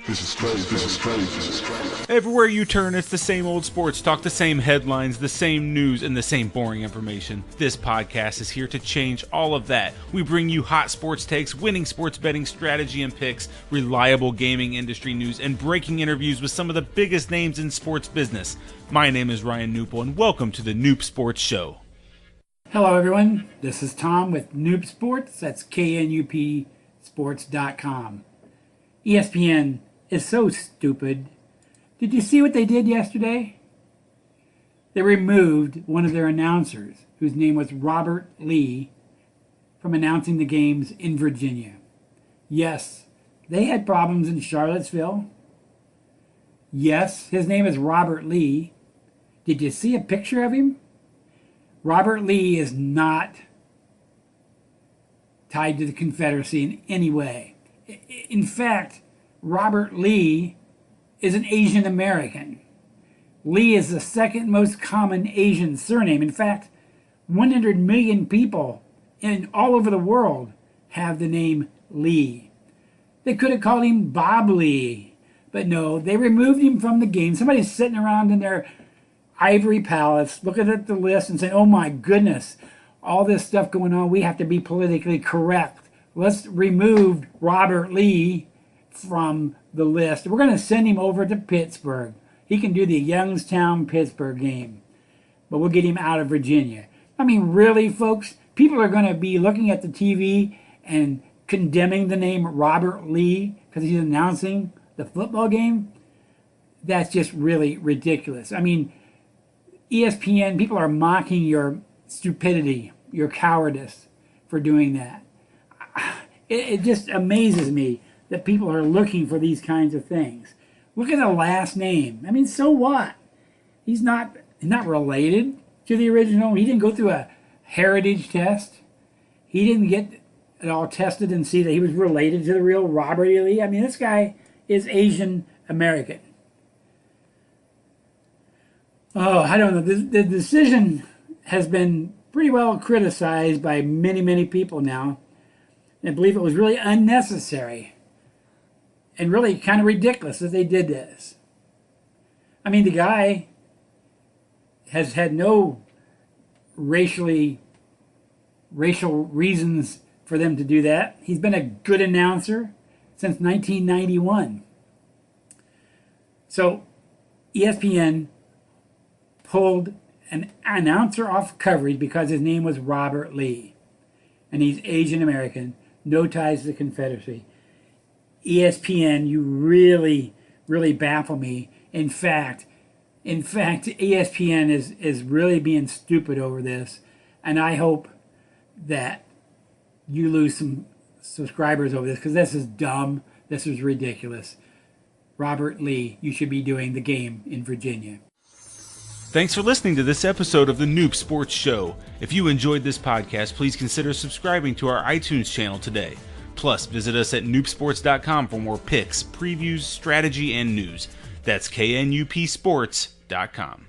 This is crazy. This is crazy. This is crazy. Everywhere you turn, it's the same old sports talk, the same headlines, the same news, and the same boring information. This podcast is here to change all of that. We bring you hot sports takes, winning sports betting strategy and picks, reliable gaming industry news, and breaking interviews with some of the biggest names in sports business. My name is Ryan Newpel, and welcome to the Noop Sports Show. Hello, everyone. This is Tom with Noop Sports. That's KNUPSports.com. ESPN is so stupid. Did you see what they did yesterday? They removed one of their announcers, whose name was Robert Lee, from announcing the games in Virginia. Yes, they had problems in Charlottesville. Yes, his name is Robert Lee. Did you see a picture of him? Robert Lee is not tied to the Confederacy in any way. In fact, Robert Lee is an Asian American. Lee is the second most common Asian surname. In fact, 100 million people all over the world have the name Lee. They could have called him Bob Lee, but no, they removed him from the game. Somebody's sitting around in their ivory palace looking at the list and saying, oh my goodness, all this stuff going on, we have to be politically correct. Let's remove Robert Lee from the list. We're going to send him over to Pittsburgh. He can do the Youngstown-Pittsburgh game, but we'll get him out of Virginia. I mean, really, folks? People are going to be looking at the TV and condemning the name Robert Lee because he's announcing the football game? That's just really ridiculous. I mean, ESPN, people are mocking your stupidity, your cowardice for doing that. It just amazes me that people are looking for these kinds of things. Look at the last name. I mean, so what? He's not related to the original. He didn't go through a heritage test. He didn't get it all tested and see that he was related to the real Robert E. Lee. I mean, this guy is Asian American. Oh, I don't know. The decision has been pretty well criticized by many, many people now. I believe it was really unnecessary and really kind of ridiculous that they did this. I mean, the guy has had no racial reasons for them to do that. He's been a good announcer since 1991. So ESPN pulled an announcer off coverage because his name was Robert Lee, and he's Asian American, no ties to the Confederacy. ESPN, you really, really baffle me. In fact, ESPN is really being stupid over this, and I hope that you lose some subscribers over this because this is dumb. This is ridiculous. Robert Lee, you should be doing the game in Virginia. Thanks for listening to this episode of the Noop Sports Show. If you enjoyed this podcast, please consider subscribing to our iTunes channel today. Plus, visit us at noopsports.com for more picks, previews, strategy, and news. That's KNUPsports.com.